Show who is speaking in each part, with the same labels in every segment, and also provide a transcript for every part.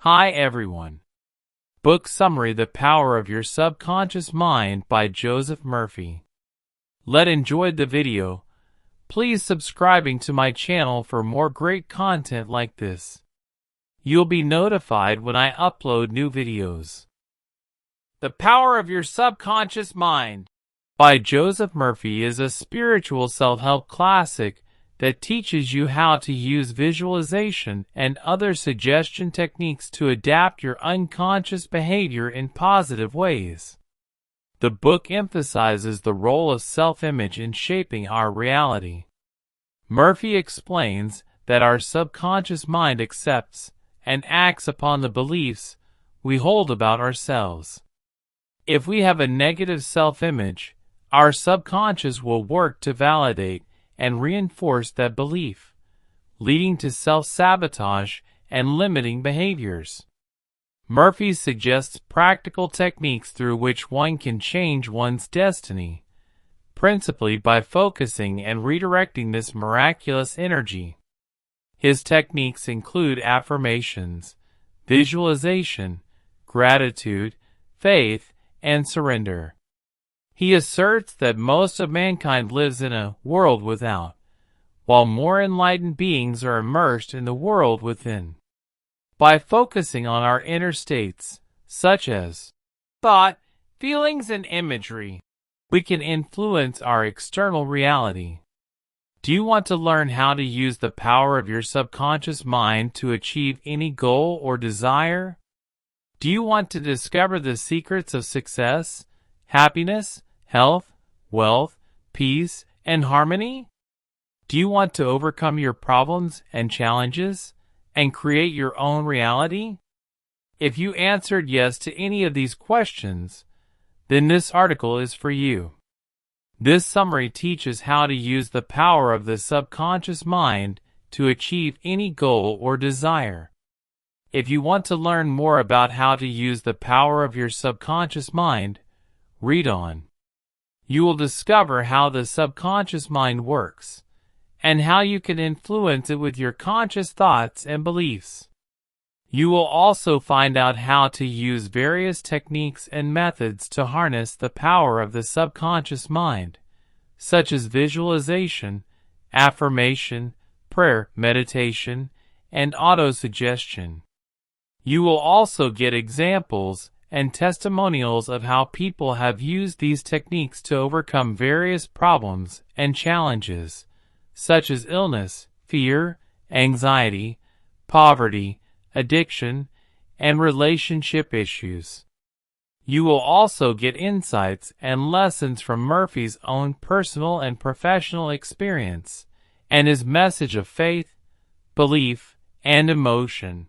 Speaker 1: Hi everyone. Book Summary: The Power of Your Subconscious Mind by Joseph Murphy. Let's enjoy the video. Please subscribing to my channel for more great content like this. You'll be notified when I upload new videos. The Power of Your Subconscious Mind by Joseph Murphy is a spiritual self-help classic that teaches you how to use visualization and other suggestion techniques to adapt your unconscious behavior in positive ways. The book emphasizes the role of self-image in shaping our reality. Murphy explains that our subconscious mind accepts and acts upon the beliefs we hold about ourselves. If we have a negative self-image, our subconscious will work to validate and reinforce that belief, leading to self-sabotage and limiting behaviors. Murphy suggests practical techniques through which one can change one's destiny, principally by focusing and redirecting this miraculous energy. His techniques include affirmations, visualization, gratitude, faith, and surrender. He asserts that most of mankind lives in a world without, while more enlightened beings are immersed in the world within. By focusing on our inner states, such as thought, feelings, and imagery, we can influence our external reality. Do you want to learn how to use the power of your subconscious mind to achieve any goal or desire? Do you want to discover the secrets of success, happiness, health, wealth, peace, and harmony? Do you want to overcome your problems and challenges and create your own reality? If you answered yes to any of these questions, then this article is for you. This summary teaches how to use the power of the subconscious mind to achieve any goal or desire. If you want to learn more about how to use the power of your subconscious mind, read on. You will discover how the subconscious mind works, and how you can influence it with your conscious thoughts and beliefs. You will also find out how to use various techniques and methods to harness the power of the subconscious mind, such as visualization, affirmation, prayer, meditation, and autosuggestion. You will also get examples and testimonials of how people have used these techniques to overcome various problems and challenges, such as illness, fear, anxiety, poverty, addiction, and relationship issues. You will also get insights and lessons from Murphy's own personal and professional experience, and his message of faith, belief, and emotion.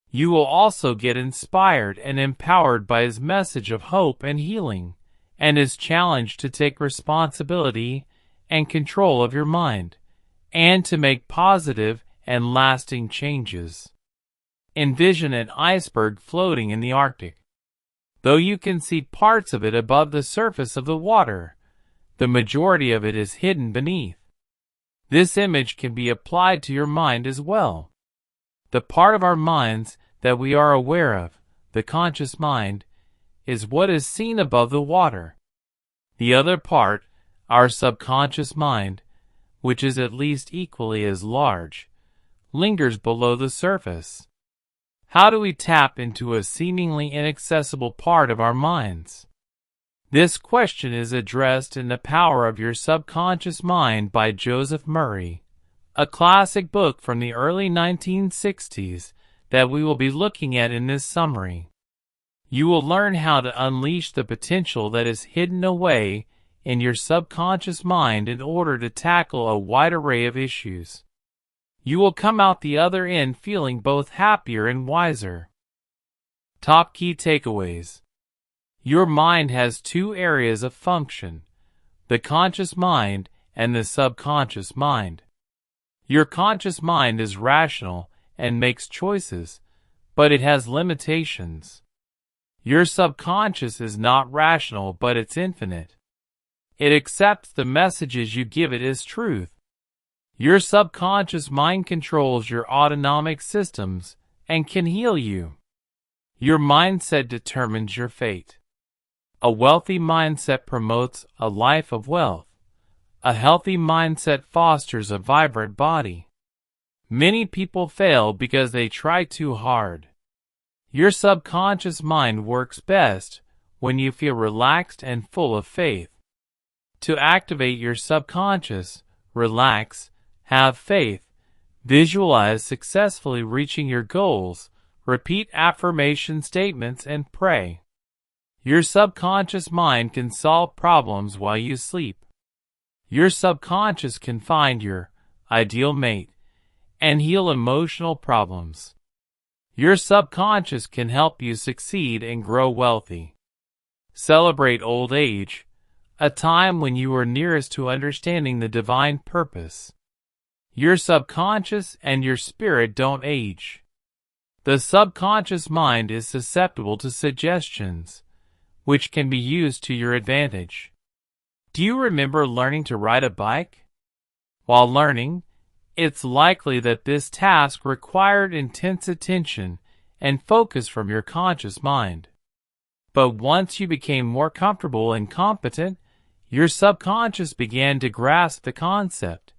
Speaker 1: You will also get inspired and empowered by his message of hope and healing, and his challenge to take responsibility and control of your mind, and to make positive and lasting changes. Envision an iceberg floating in the Arctic. Though you can see parts of it above the surface of the water, the majority of it is hidden beneath. This image can be applied to your mind as well. The part of our minds that we are aware of, the conscious mind, is what is seen above the water. The other part, our subconscious mind, which is at least equally as large, lingers below the surface. How do we tap into a seemingly inaccessible part of our minds? This question is addressed in The Power of Your Subconscious Mind by Joseph Murphy, a classic book from the early 1960s that we will be looking at in this summary. You will learn how to unleash the potential that is hidden away in your subconscious mind in order to tackle a wide array of issues. You will come out the other end feeling both happier and wiser. Top key takeaways. Your mind has two areas of function: the conscious mind and the subconscious mind. Your conscious mind is rational and makes choices, but it has limitations. Your subconscious is not rational, but it's infinite. It accepts the messages you give it as truth. Your subconscious mind controls your autonomic systems and can heal you. Your mindset determines your fate. A wealthy mindset promotes a life of wealth. A healthy mindset fosters a vibrant body. Many people fail because they try too hard. Your subconscious mind works best when you feel relaxed and full of faith. To activate your subconscious, relax, have faith, visualize successfully reaching your goals, repeat affirmation statements, and pray. Your subconscious mind can solve problems while you sleep. Your subconscious can find your ideal mate and heal emotional problems. Your subconscious can help you succeed and grow wealthy. Celebrate old age, a time when you are nearest to understanding the divine purpose. Your subconscious and your spirit don't age. The subconscious mind is susceptible to suggestions, which can be used to your advantage. Do you remember learning to ride a bike? While learning, it's likely that this task required intense attention and focus from your conscious mind. But once you became more comfortable and competent, your subconscious began to grasp the concept,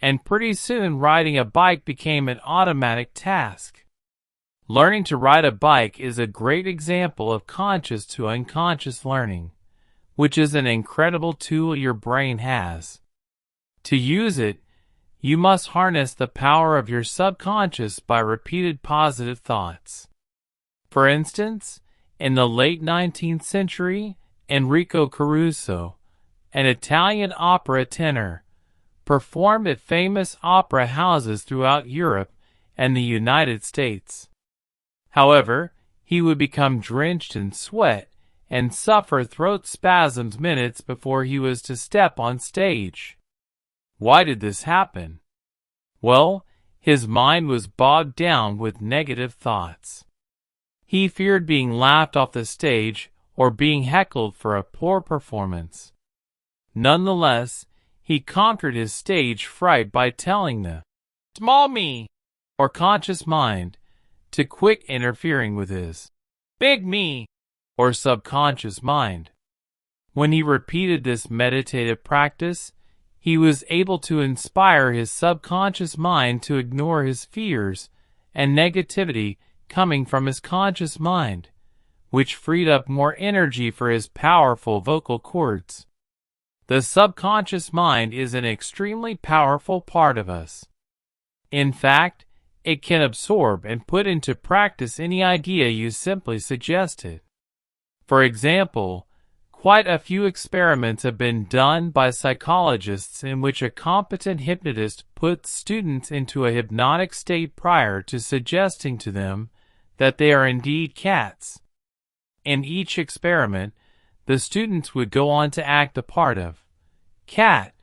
Speaker 1: and pretty soon riding a bike became an automatic task. Learning to ride a bike is a great example of conscious to unconscious learning, which is an incredible tool your brain has. To use it, you must harness the power of your subconscious by repeated positive thoughts. For instance, in the late 19th century, Enrico Caruso, an Italian opera tenor, performed at famous opera houses throughout Europe and the United States. However, he would become drenched in sweat and suffer throat spasms minutes before he was to step on stage. Why did this happen? Well, his mind was bogged down with negative thoughts. He feared being laughed off the stage or being heckled for a poor performance. Nonetheless, he conquered his stage fright by telling the small me, or conscious mind, to quit interfering with his big me, or subconscious mind. When he repeated this meditative practice, he was able to inspire his subconscious mind to ignore his fears and negativity coming from his conscious mind, which freed up more energy for his powerful vocal cords. The subconscious mind is an extremely powerful part of us. In fact, it can absorb and put into practice any idea you simply suggest it. For example, quite a few experiments have been done by psychologists in which a competent hypnotist puts students into a hypnotic state prior to suggesting to them that they are indeed cats. In each experiment, the students would go on to act the part of cat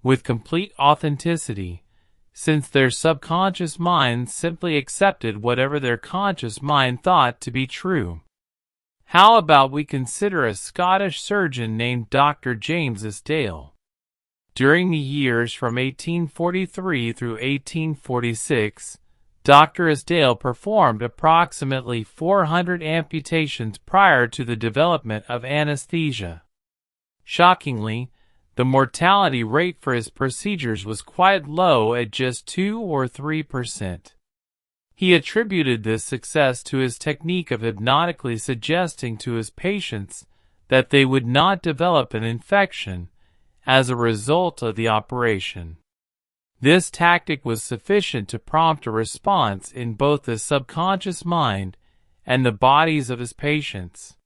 Speaker 1: with complete authenticity, since their subconscious minds simply accepted whatever their conscious mind thought to be true. How about we consider a Scottish surgeon named Dr. James Dale? During the years from 1843 through 1846, Dr. Dale performed approximately 400 amputations prior to the development of anesthesia. Shockingly, the mortality rate for his procedures was quite low at just 2 or 3%. He attributed this success to his technique of hypnotically suggesting to his patients that they would not develop an infection as a result of the operation. This tactic was sufficient to prompt a response in both the subconscious mind and the bodies of his patients.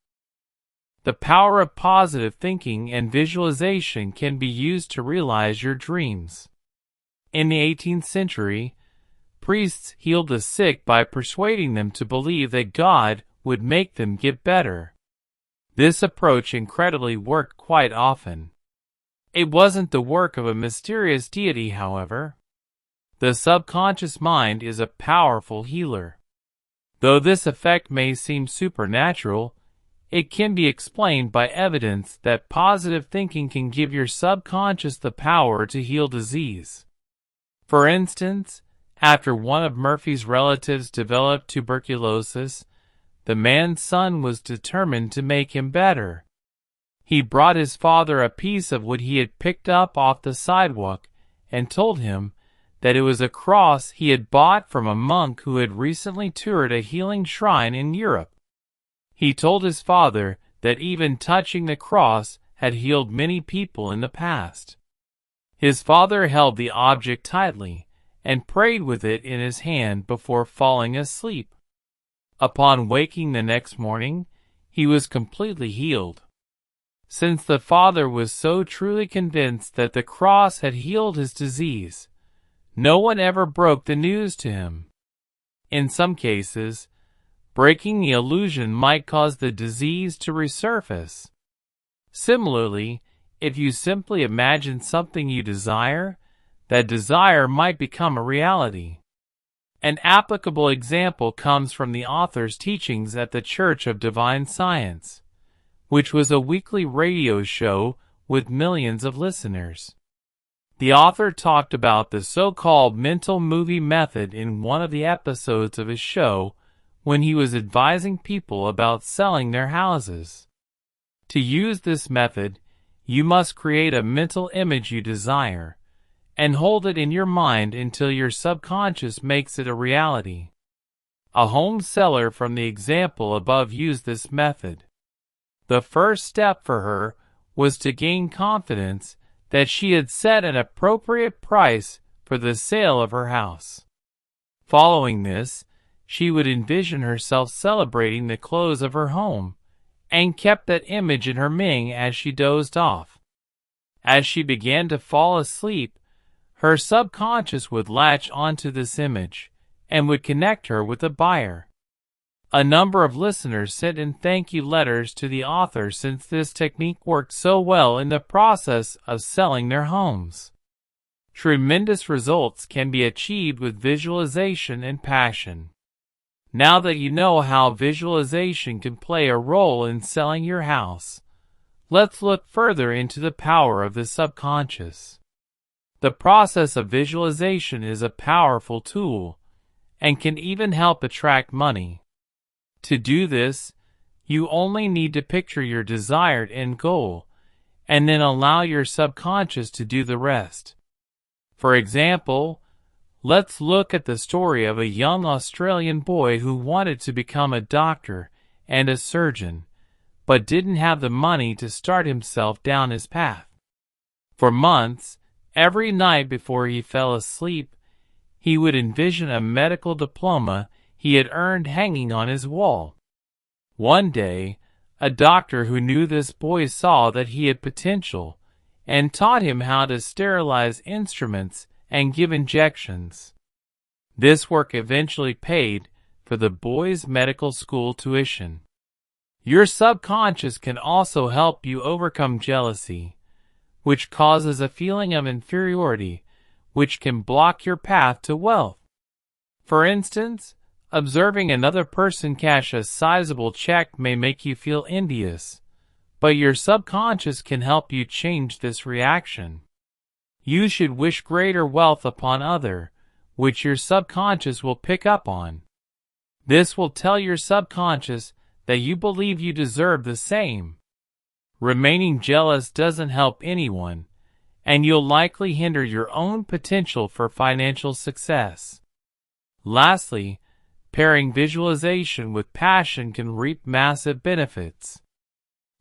Speaker 1: The power of positive thinking and visualization can be used to realize your dreams. In the 18th century, priests healed the sick by persuading them to believe that God would make them get better. This approach incredibly worked quite often. It wasn't the work of a mysterious deity, however. The subconscious mind is a powerful healer. Though this effect may seem supernatural, it can be explained by evidence that positive thinking can give your subconscious the power to heal disease. For instance, After one of Murphy's relatives developed tuberculosis, the man's son was determined to make him better. He brought his father a piece of wood he had picked up off the sidewalk and told him that it was a cross he had bought from a monk who had recently toured a healing shrine in Europe. He told his father that even touching the cross had healed many people in the past. His father held the object tightly and prayed with it in his hand before falling asleep. Upon waking the next morning, he was completely healed. Since the father was so truly convinced that the cross had healed his disease, no one ever broke the news to him. In some cases, breaking the illusion might cause the disease to resurface. Similarly, if you simply imagine something you desire, that desire might become a reality. An applicable example comes from the author's teachings at the Church of Divine Science, which was a weekly radio show with millions of listeners. The author talked about the so-called mental movie method in one of the episodes of his show when he was advising people about selling their houses. To use this method, you must create a mental image you desire and hold it in your mind until your subconscious makes it a reality. A home seller from the example above used this method. The first step for her was to gain confidence that she had set an appropriate price for the sale of her house. Following this, she would envision herself celebrating the close of her home, and kept that image in her mind as she dozed off. As she began to fall asleep, her subconscious would latch onto this image, and would connect her with the buyer. A number of listeners sent in thank you letters to the author since this technique worked so well in the process of selling their homes. Tremendous results can be achieved with visualization and passion. Now that you know how visualization can play a role in selling your house, let's look further into the power of the subconscious. The process of visualization is a powerful tool, and can even help attract money. To do this, you only need to picture your desired end goal, and then allow your subconscious to do the rest. For example, let's look at the story of a young Australian boy who wanted to become a doctor and a surgeon, but didn't have the money to start himself down his path. For months, every night before he fell asleep, he would envision a medical diploma he had earned hanging on his wall. One day, a doctor who knew this boy saw that he had potential and taught him how to sterilize instruments and give injections. This work eventually paid for the boy's medical school tuition. Your subconscious can also help you overcome jealousy, which causes a feeling of inferiority, which can block your path to wealth. For instance, observing another person cash a sizable check may make you feel envious, but your subconscious can help you change this reaction. You should wish greater wealth upon other, which your subconscious will pick up on. This will tell your subconscious that you believe you deserve the same. Remaining jealous doesn't help anyone, and you'll likely hinder your own potential for financial success. Lastly, pairing visualization with passion can reap massive benefits.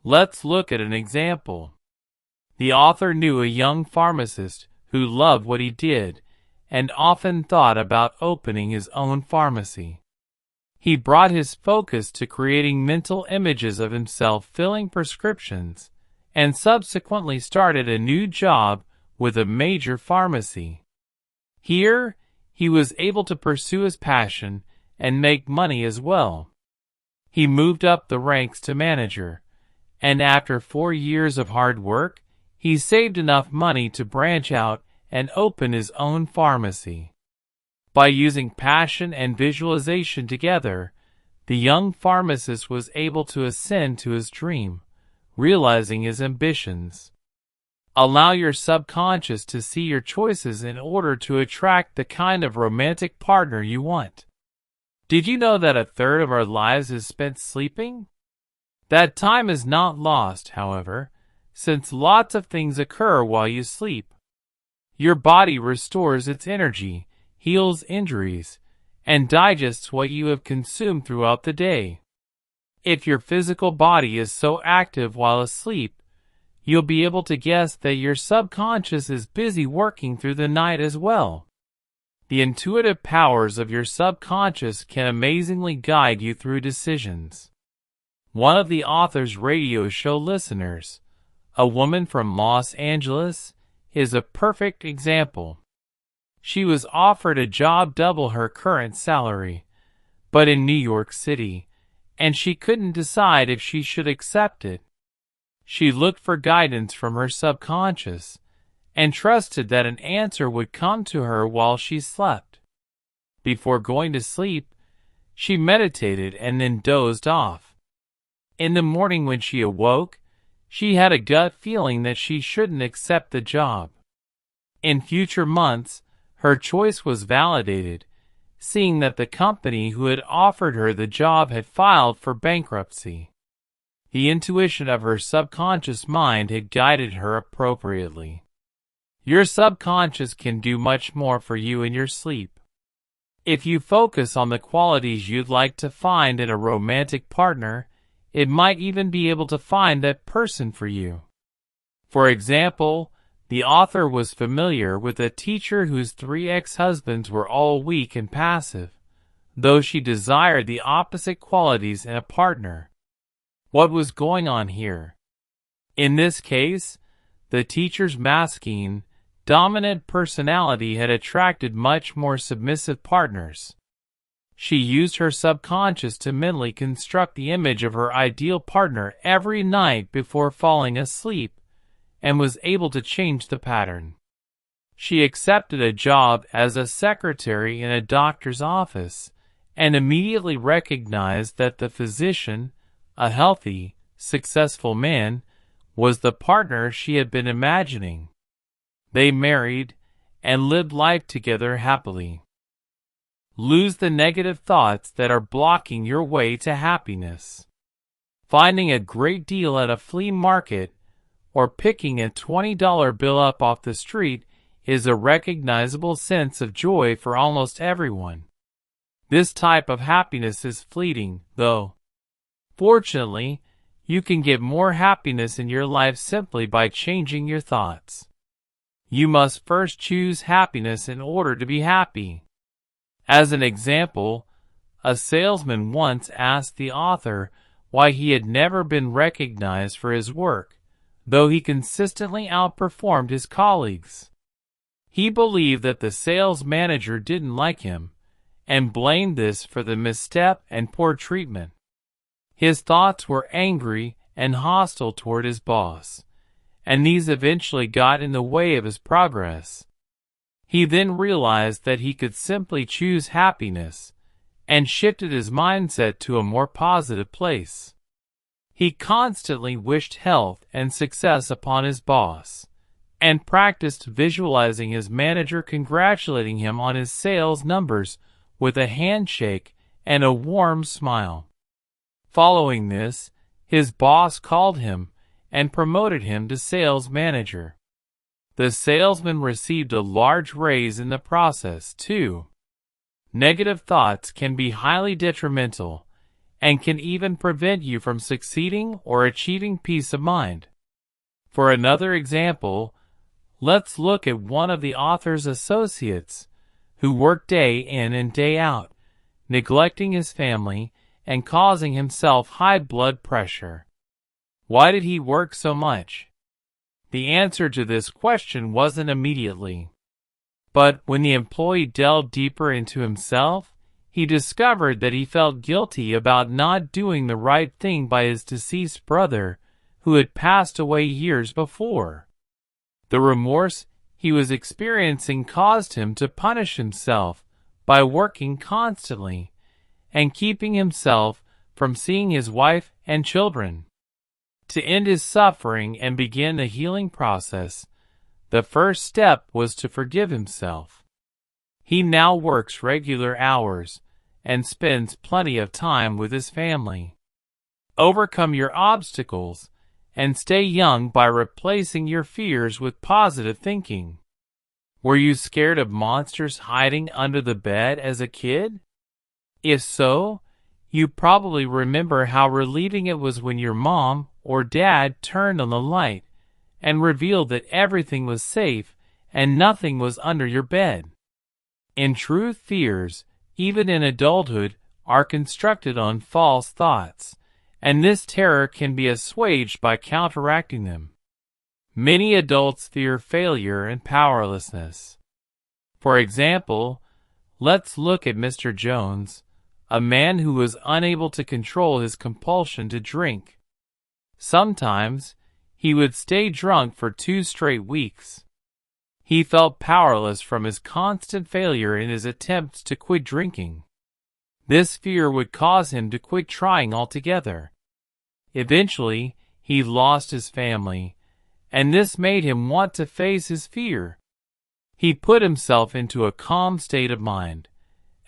Speaker 1: Let's look at an example. The author knew a young pharmacist who loved what he did and often thought about opening his own pharmacy. He brought his focus to creating mental images of himself filling prescriptions and subsequently started a new job with a major pharmacy. Here, he was able to pursue his passion and make money as well. He moved up the ranks to manager, and after 4 years of hard work, he saved enough money to branch out and open his own pharmacy. By using passion and visualization together, the young pharmacist was able to ascend to his dream, realizing his ambitions. Allow your subconscious to see your choices in order to attract the kind of romantic partner you want. Did you know that a third of our lives is spent sleeping? That time is not lost, however, since lots of things occur while you sleep. Your body restores its energy, heals injuries, and digests what you have consumed throughout the day. If your physical body is so active while asleep, you'll be able to guess that your subconscious is busy working through the night as well. The intuitive powers of your subconscious can amazingly guide you through decisions. One of the author's radio show listeners, a woman from Los Angeles, is a perfect example. She was offered a job double her current salary, but in New York City, and she couldn't decide if she should accept it. She looked for guidance from her subconscious and trusted that an answer would come to her while she slept. Before going to sleep, she meditated and then dozed off. In the morning when she awoke, she had a gut feeling that she shouldn't accept the job. In future months, her choice was validated, seeing that the company who had offered her the job had filed for bankruptcy. The intuition of her subconscious mind had guided her appropriately. Your subconscious can do much more for you in your sleep. If you focus on the qualities you'd like to find in a romantic partner, it might even be able to find that person for you. For example, the author was familiar with a teacher whose 3 ex-husbands were all weak and passive, though she desired the opposite qualities in a partner. What was going on here? In this case, the teacher's masculine, dominant personality had attracted much more submissive partners. She used her subconscious to mentally construct the image of her ideal partner every night before falling asleep, and was able to change the pattern. She accepted a job as a secretary in a doctor's office, and immediately recognized that the physician, a healthy, successful man, was the partner she had been imagining. They married and lived life together happily. Lose the negative thoughts that are blocking your way to happiness. Finding a great deal at a flea market or picking a $20 bill up off the street is a recognizable sense of joy for almost everyone. This type of happiness is fleeting, though. Fortunately, you can get more happiness in your life simply by changing your thoughts. You must first choose happiness in order to be happy. As an example, a salesman once asked the author why he had never been recognized for his work, though he consistently outperformed his colleagues. He believed that the sales manager didn't like him, and blamed this for the misstep and poor treatment. His thoughts were angry and hostile toward his boss, and these eventually got in the way of his progress. He then realized that he could simply choose happiness, and shifted his mindset to a more positive place. He constantly wished health and success upon his boss, and practiced visualizing his manager congratulating him on his sales numbers with a handshake and a warm smile. Following this, his boss called him and promoted him to sales manager. The salesman received a large raise in the process, too. Negative thoughts can be highly detrimental and can even prevent you from succeeding or achieving peace of mind. For another example, let's look at one of the author's associates who worked day in and day out, neglecting his family and causing himself high blood pressure. Why did he work so much? The answer to this question wasn't immediately. But when the employee delved deeper into himself, he discovered that he felt guilty about not doing the right thing by his deceased brother, who had passed away years before. The remorse he was experiencing caused him to punish himself by working constantly and keeping himself from seeing his wife and children. To end his suffering and begin the healing process, the first step was to forgive himself. He now works regular hours and spends plenty of time with his family. Overcome your obstacles and stay young by replacing your fears with positive thinking. Were you scared of monsters hiding under the bed as a kid? If so, you probably remember how relieving it was when your mom or dad turned on the light and revealed that everything was safe and nothing was under your bed. In truth, fears, even in adulthood, are constructed on false thoughts, and this terror can be assuaged by counteracting them. Many adults fear failure and powerlessness. For example, let's look at Mr. Jones, a man who was unable to control his compulsion to drink. Sometimes, he would stay drunk for 2 straight weeks. He felt powerless from his constant failure in his attempts to quit drinking. This fear would cause him to quit trying altogether. Eventually, he lost his family, and this made him want to face his fear. He put himself into a calm state of mind,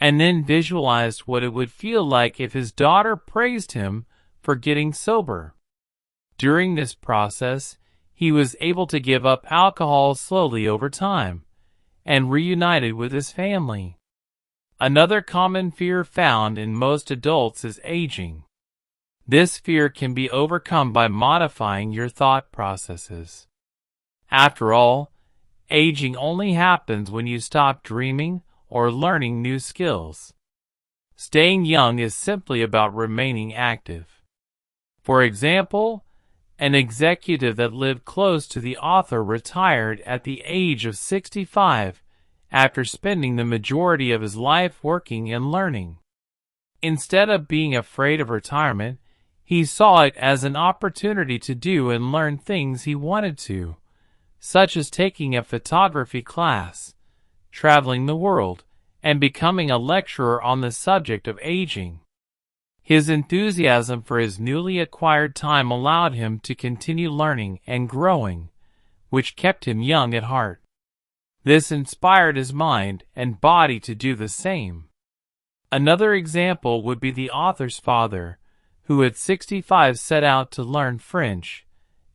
Speaker 1: and then visualized what it would feel like if his daughter praised him for getting sober. During this process, he was able to give up alcohol slowly over time, and reunited with his family. Another common fear found in most adults is aging. This fear can be overcome by modifying your thought processes. After all, aging only happens when you stop dreaming or learning new skills. Staying young is simply about remaining active. For example, an executive that lived close to the author retired at the age of 65 after spending the majority of his life working and learning. Instead of being afraid of retirement, he saw it as an opportunity to do and learn things he wanted to, such as taking a photography class, traveling the world, and becoming a lecturer on the subject of aging. His enthusiasm for his newly acquired time allowed him to continue learning and growing, which kept him young at heart. This inspired his mind and body to do the same. Another example would be the author's father, who at 65 set out to learn French,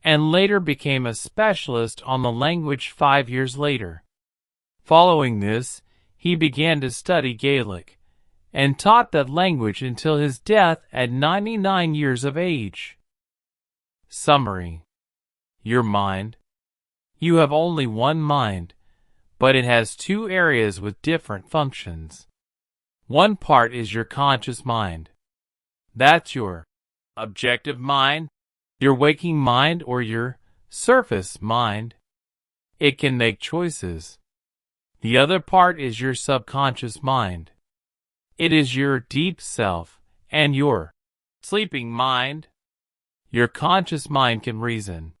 Speaker 1: and later became a specialist on the language 5 years later. Following this, he began to study Gaelic, and taught that language until his death at 99 years of age. Summary. Your mind. You have only one mind, but it has 2 areas with different functions. One part is your conscious mind. That's your objective mind, your waking mind, or your surface mind. It can make choices. The other part is your subconscious mind. It is your deep self and your sleeping mind. Your conscious mind can reason.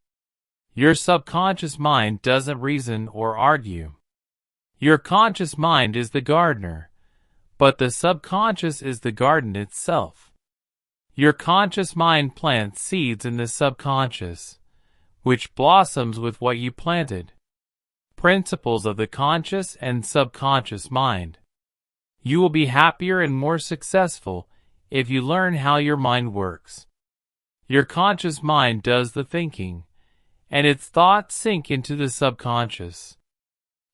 Speaker 1: Your subconscious mind doesn't reason or argue. Your conscious mind is the gardener, but the subconscious is the garden itself. Your conscious mind plants seeds in the subconscious, which blossoms with what you planted. Principles of the conscious and subconscious mind. You will be happier and more successful if you learn how your mind works. Your conscious mind does the thinking, and its thoughts sink into the subconscious.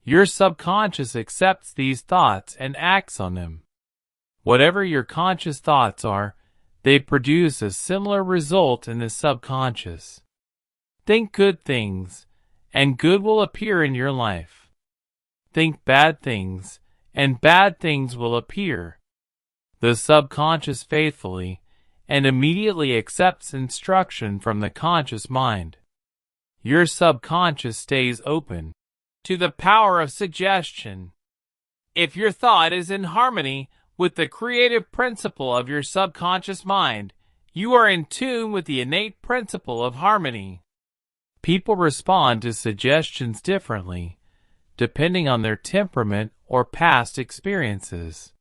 Speaker 1: Your subconscious accepts these thoughts and acts on them. Whatever your conscious thoughts are, they produce a similar result in the subconscious. Think good things, and good will appear in your life. Think bad things, and bad things will appear. The subconscious faithfully and immediately accepts instruction from the conscious mind. Your subconscious stays open to the power of suggestion. If your thought is in harmony with the creative principle of your subconscious mind, you are in tune with the innate principle of harmony. People respond to suggestions differently, depending on their temperament or past experiences.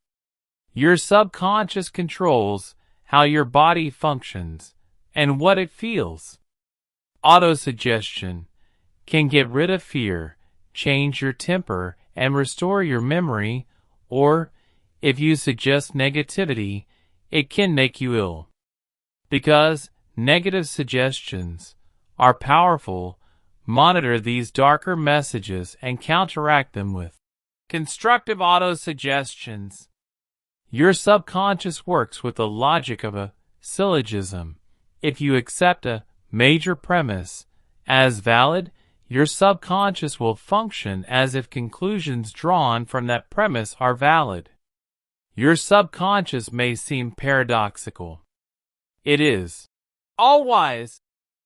Speaker 1: Your subconscious controls how your body functions and what it feels. Autosuggestion can get rid of fear, change your temper, and restore your memory, or, if you suggest negativity, it can make you ill. Because negative suggestions are powerful, monitor these darker messages and counteract them with constructive autosuggestions. Your subconscious works with the logic of a syllogism. If you accept a major premise as valid, your subconscious will function as if conclusions drawn from that premise are valid. Your subconscious may seem paradoxical. It is all-wise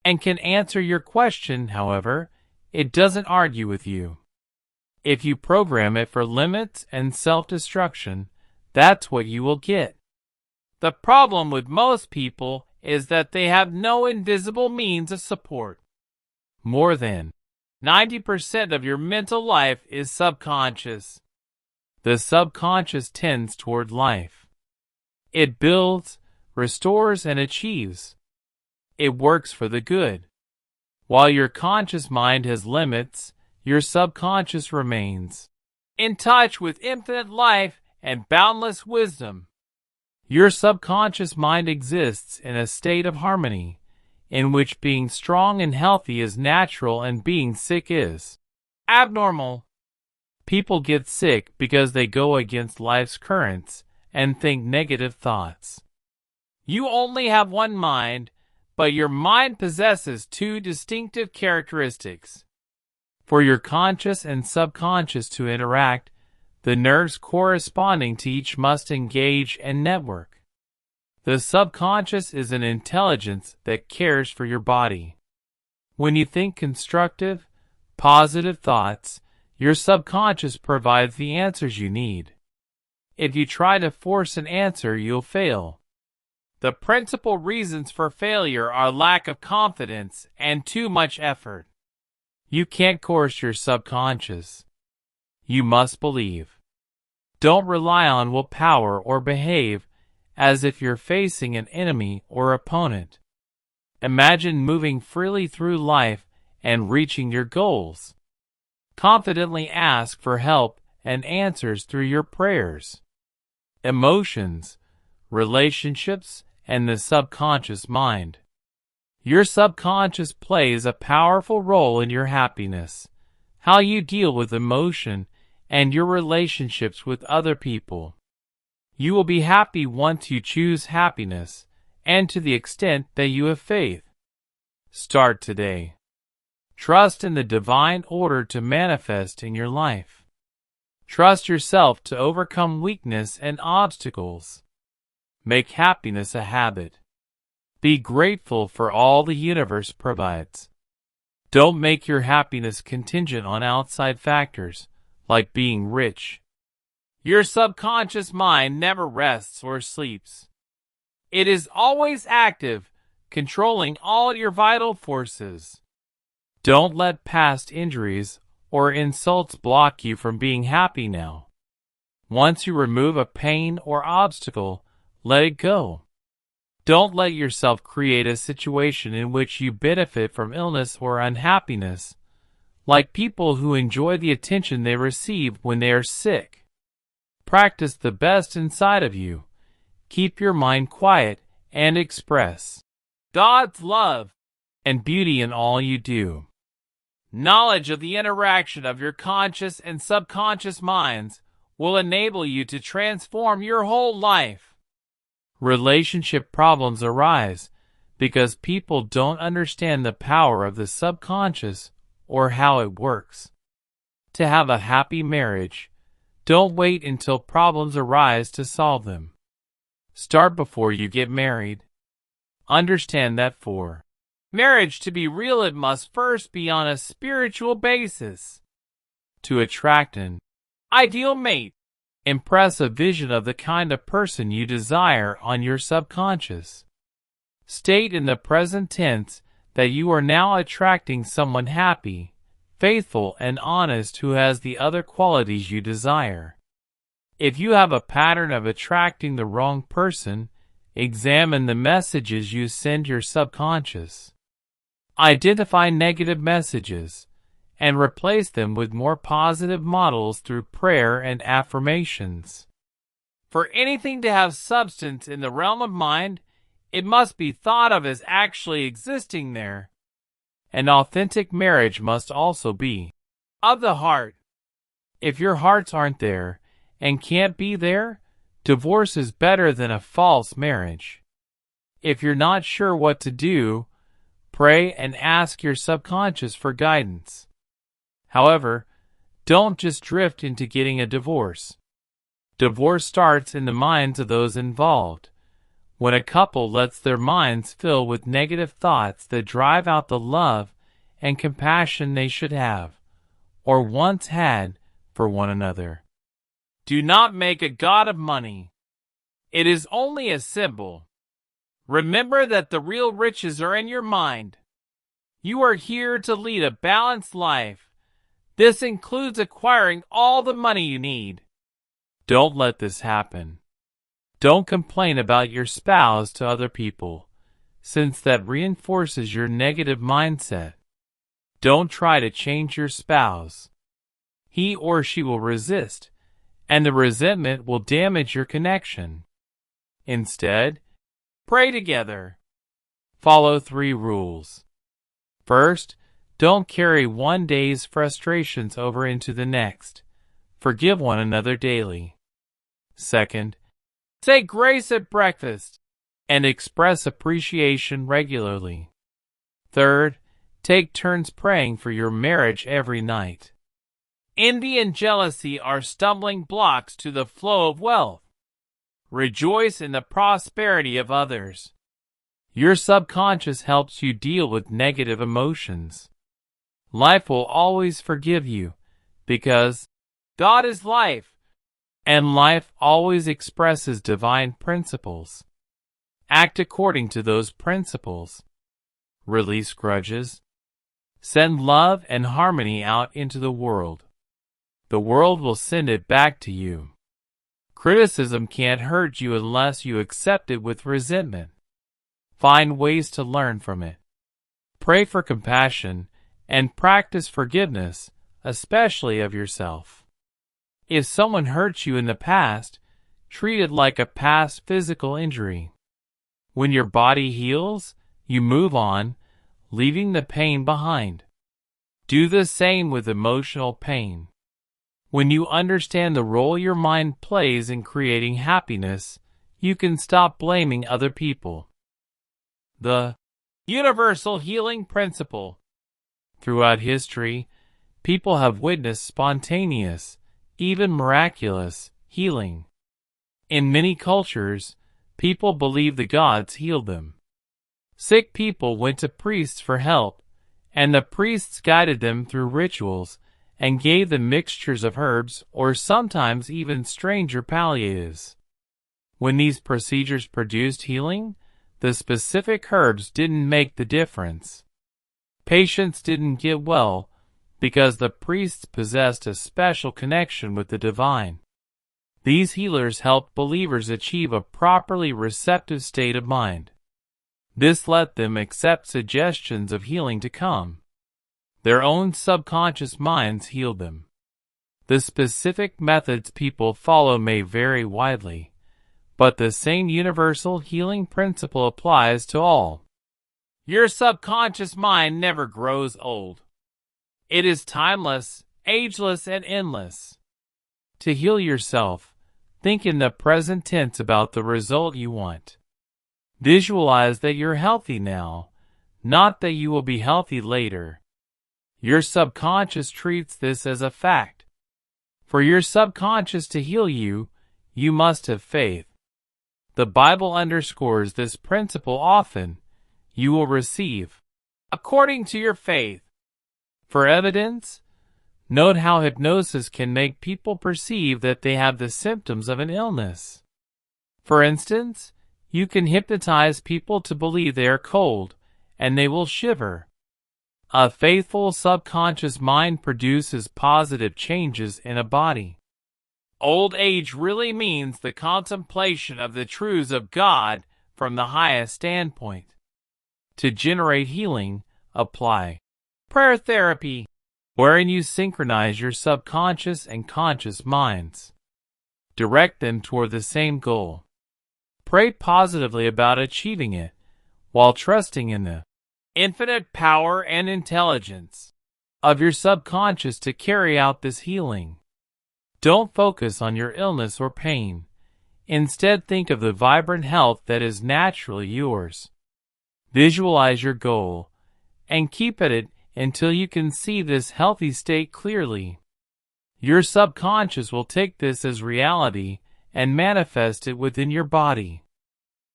Speaker 1: and can answer your question. However, it doesn't argue with you. If you program it for limits and self-destruction, that's what you will get. The problem with most people is that they have no invisible means of support. More than 90% of your mental life is subconscious. The subconscious tends toward life. It builds, restores, and achieves. It works for the good. While your conscious mind has limits, your subconscious remains in touch with infinite life and boundless wisdom. Your subconscious mind exists in a state of harmony, in which being strong and healthy is natural and being sick is abnormal. People get sick because they go against life's currents and think negative thoughts. You only have one mind, but your mind possesses two distinctive characteristics. For your conscious and subconscious to interact, the nerves corresponding to each must engage and network. The subconscious is an intelligence that cares for your body. When you think constructive, positive thoughts, your subconscious provides the answers you need. If you try to force an answer, you'll fail. The principal reasons for failure are lack of confidence and too much effort. You can't coerce your subconscious. You must believe. Don't rely on willpower or behave as if you're facing an enemy or opponent. Imagine moving freely through life and reaching your goals. Confidently ask for help and answers through your prayers. Emotions, relationships, and the subconscious mind. Your subconscious plays a powerful role in your happiness, how you deal with emotion, and your relationships with other people. You will be happy once you choose happiness, and to the extent that you have faith. Start today. Trust in the divine order to manifest in your life. Trust yourself to overcome weakness and obstacles. Make happiness a habit. Be grateful for all the universe provides. Don't make your happiness contingent on outside factors, like being rich. Your subconscious mind never rests or sleeps. It is always active, controlling all your vital forces. Don't let past injuries or insults block you from being happy now. Once you remove a pain or obstacle, let it go. Don't let yourself create a situation in which you benefit from illness or unhappiness, like people who enjoy the attention they receive when they are sick. Practice the best inside of you. Keep your mind quiet and express God's love and beauty in all you do. Knowledge of the interaction of your conscious and subconscious minds will enable you to transform your whole life. Relationship problems arise because people don't understand the power of the subconscious or how it works. To have a happy marriage, don't wait until problems arise to solve them. Start before you get married. Understand that for marriage to be real, it must first be on a spiritual basis. To attract an ideal mate, impress a vision of the kind of person you desire on your subconscious. State in the present tense that you are now attracting someone happy, faithful, and honest who has the other qualities you desire. If you have a pattern of attracting the wrong person, examine the messages you send your subconscious. Identify negative messages and replace them with more positive models through prayer and affirmations. For anything to have substance in the realm of mind, it must be thought of as actually existing there. An authentic marriage must also be of the heart. If your hearts aren't there and can't be there, divorce is better than a false marriage. If you're not sure what to do, pray and ask your subconscious for guidance. However, don't just drift into getting a divorce. Divorce starts in the minds of those involved. When a couple lets their minds fill with negative thoughts that drive out the love and compassion they should have, or once had, for one another. Do not make a god of money. It is only a symbol. Remember that the real riches are in your mind. You are here to lead a balanced life. This includes acquiring all the money you need. Don't let this happen. Don't complain about your spouse to other people, since that reinforces your negative mindset. Don't try to change your spouse. He or she will resist, and the resentment will damage your connection. Instead, pray together. Follow 3 rules. First, don't carry one day's frustrations over into the next. Forgive one another daily. Second, say grace at breakfast and express appreciation regularly. Third, take turns praying for your marriage every night. Envy and jealousy are stumbling blocks to the flow of wealth. Rejoice in the prosperity of others. Your subconscious helps you deal with negative emotions. Life will always forgive you, because God is life, and life always expresses divine principles. Act according to those principles. Release grudges. Send love and harmony out into the world. The world will send it back to you. Criticism can't hurt you unless you accept it with resentment. Find ways to learn from it. Pray for compassion and practice forgiveness, especially of yourself. If someone hurt you in the past, treat it like a past physical injury. When your body heals, you move on, leaving the pain behind. Do the same with emotional pain. When you understand the role your mind plays in creating happiness, you can stop blaming other people. The universal healing principle. Throughout history, people have witnessed spontaneous, even miraculous, healing. In many cultures, people believe the gods healed them. Sick people went to priests for help, and the priests guided them through rituals and gave them mixtures of herbs or sometimes even stranger palliatives. When these procedures produced healing, the specific herbs didn't make the difference. Patients didn't get well because the priests possessed a special connection with the divine. These healers helped believers achieve a properly receptive state of mind. This let them accept suggestions of healing to come. Their own subconscious minds healed them. The specific methods people follow may vary widely, but the same universal healing principle applies to all. Your subconscious mind never grows old. It is timeless, ageless, and endless. To heal yourself, think in the present tense about the result you want. Visualize that you're healthy now, not that you will be healthy later. Your subconscious treats this as a fact. For your subconscious to heal you, you must have faith. The Bible underscores this principle often. You will receive, according to your faith. For evidence, note how hypnosis can make people perceive that they have the symptoms of an illness. For instance, you can hypnotize people to believe they are cold, and they will shiver. A faithful subconscious mind produces positive changes in a body. Old age really means the contemplation of the truths of God from the highest standpoint. To generate healing, apply prayer therapy, wherein you synchronize your subconscious and conscious minds. Direct them toward the same goal. Pray positively about achieving it, while trusting in the infinite power and intelligence of your subconscious to carry out this healing. Don't focus on your illness or pain. Instead, think of the vibrant health that is naturally yours. Visualize your goal, and keep at it until you can see this healthy state clearly. Your subconscious will take this as reality and manifest it within your body.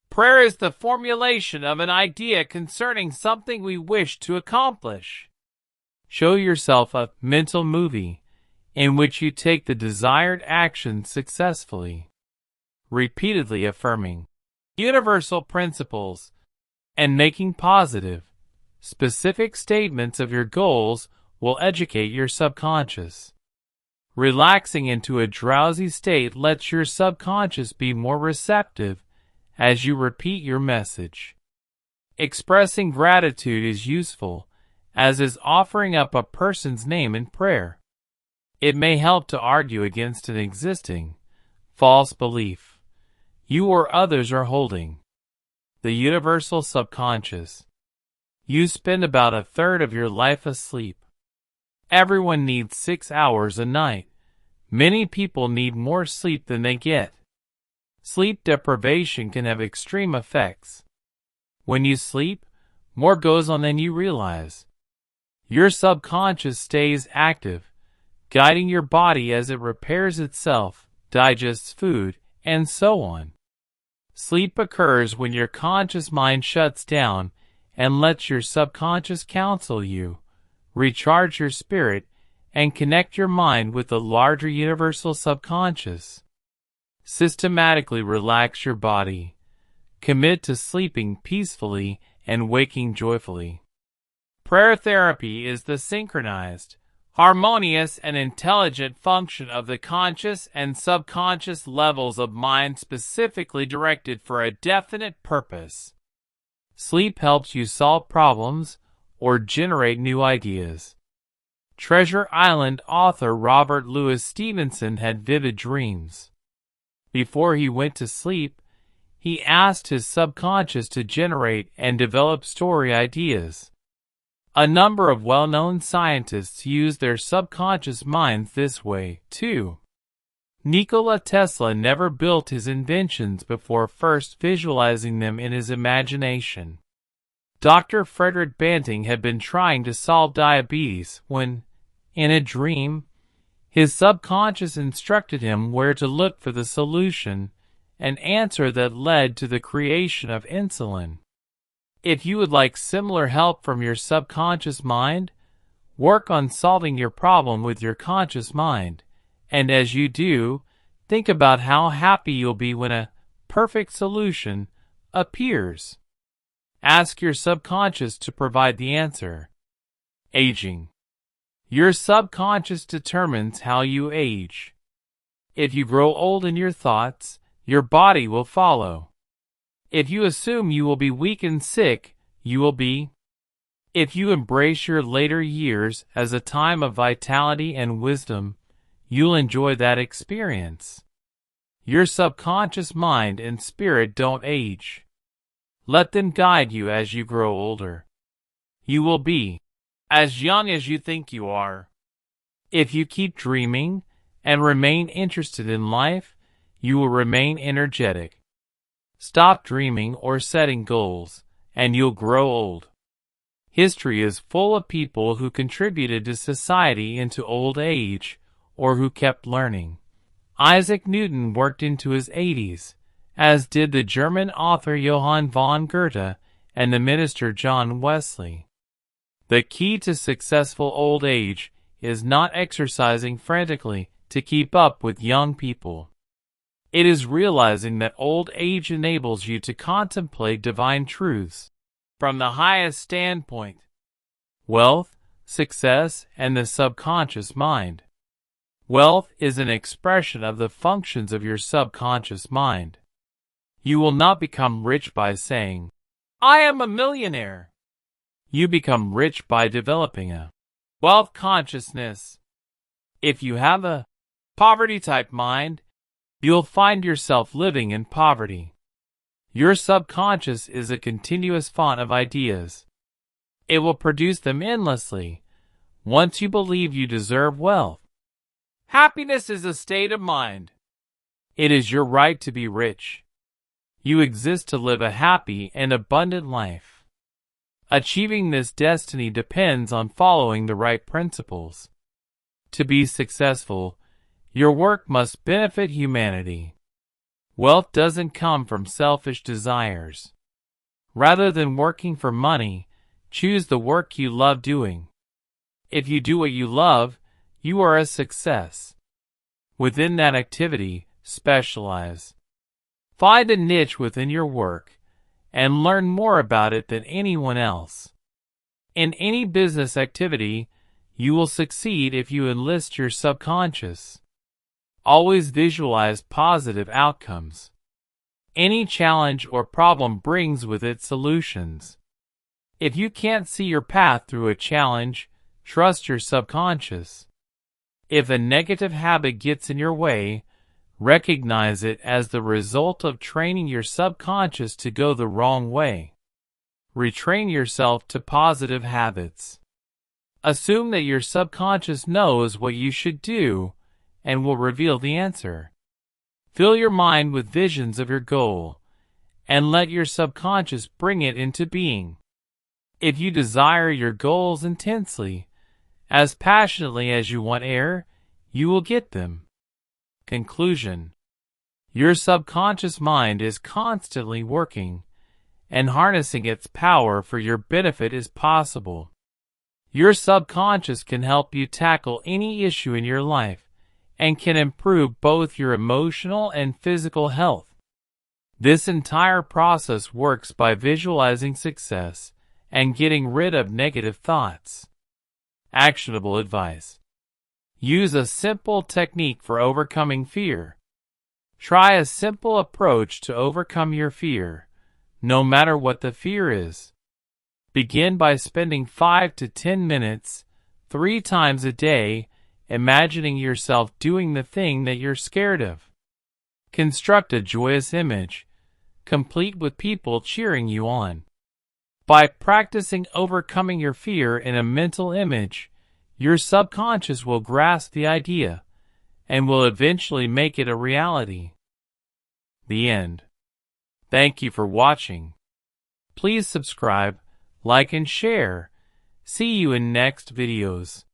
Speaker 1: Prayer is the formulation of an idea concerning something we wish to accomplish. Show yourself a mental movie in which you take the desired action successfully, repeatedly affirming universal principles and making positive, specific statements of your goals will educate your subconscious. Relaxing into a drowsy state lets your subconscious be more receptive as you repeat your message. Expressing gratitude is useful, as is offering up a person's name in prayer. It may help to argue against an existing, false belief you or others are holding. The universal subconscious. You spend about a third of your life asleep. Everyone needs 6 hours a night. Many people need more sleep than they get. Sleep deprivation can have extreme effects. When you sleep, more goes on than you realize. Your subconscious stays active, guiding your body as it repairs itself, digests food, and so on. Sleep occurs when your conscious mind shuts down and lets your subconscious counsel you, recharge your spirit, and connect your mind with the larger universal subconscious. Systematically relax your body. Commit to sleeping peacefully and waking joyfully. Prayer therapy is the synchronized, harmonious, and intelligent function of the conscious and subconscious levels of mind specifically directed for a definite purpose. Sleep helps you solve problems or generate new ideas. Treasure Island author Robert Louis Stevenson had vivid dreams. Before he went to sleep, he asked his subconscious to generate and develop story ideas. A number of well-known scientists use their subconscious minds this way, too. Nikola Tesla never built his inventions before first visualizing them in his imagination. Dr. Frederick Banting had been trying to solve diabetes when, in a dream, his subconscious instructed him where to look for the solution, an answer that led to the creation of insulin. If you would like similar help from your subconscious mind, work on solving your problem with your conscious mind, and as you do, think about how happy you'll be when a perfect solution appears. Ask your subconscious to provide the answer. Aging. Your subconscious determines how you age. If you grow old in your thoughts, your body will follow. If you assume you will be weak and sick, you will be. If you embrace your later years as a time of vitality and wisdom, you'll enjoy that experience. Your subconscious mind and spirit don't age. Let them guide you as you grow older. You will be as young as you think you are. If you keep dreaming and remain interested in life, you will remain energetic. Stop dreaming or setting goals, and you'll grow old. History is full of people who contributed to society into old age, or who kept learning. Isaac Newton worked into his 80s, as did the German author Johann von Goethe and the minister John Wesley. The key to successful old age is not exercising frantically to keep up with young people. It is realizing that old age enables you to contemplate divine truths from the highest standpoint: wealth, success, and the subconscious mind. Wealth is an expression of the functions of your subconscious mind. You will not become rich by saying, "I am a millionaire." You become rich by developing a wealth consciousness. If you have a poverty-type mind, you'll find yourself living in poverty. Your subconscious is a continuous font of ideas. It will produce them endlessly once you believe you deserve wealth. Happiness is a state of mind. It is your right to be rich. You exist to live a happy and abundant life. Achieving this destiny depends on following the right principles. To be successful, your work must benefit humanity. Wealth doesn't come from selfish desires. Rather than working for money, choose the work you love doing. If you do what you love, you are a success. Within that activity, specialize. Find a niche within your work and learn more about it than anyone else. In any business activity, you will succeed if you enlist your subconscious. Always visualize positive outcomes. Any challenge or problem brings with it solutions. If you can't see your path through a challenge, trust your subconscious. If a negative habit gets in your way, recognize it as the result of training your subconscious to go the wrong way. Retrain yourself to positive habits. Assume that your subconscious knows what you should do and will reveal the answer. Fill your mind with visions of your goal and let your subconscious bring it into being. If you desire your goals intensely, as passionately as you want air, you will get them. Conclusion. Your subconscious mind is constantly working, and harnessing its power for your benefit is possible. Your subconscious can help you tackle any issue in your life and can improve both your emotional and physical health. This entire process works by visualizing success and getting rid of negative thoughts. Actionable advice. Use a simple technique for overcoming fear. Try a simple approach to overcome your fear, no matter what the fear is. Begin by spending 5 to 10 minutes, 3 times a day, imagining yourself doing the thing that you're scared of. Construct a joyous image, complete with people cheering you on. By practicing overcoming your fear in a mental image, your subconscious will grasp the idea and will eventually make it a reality. The end. Thank you for watching. Please subscribe, like and share. See you in next videos.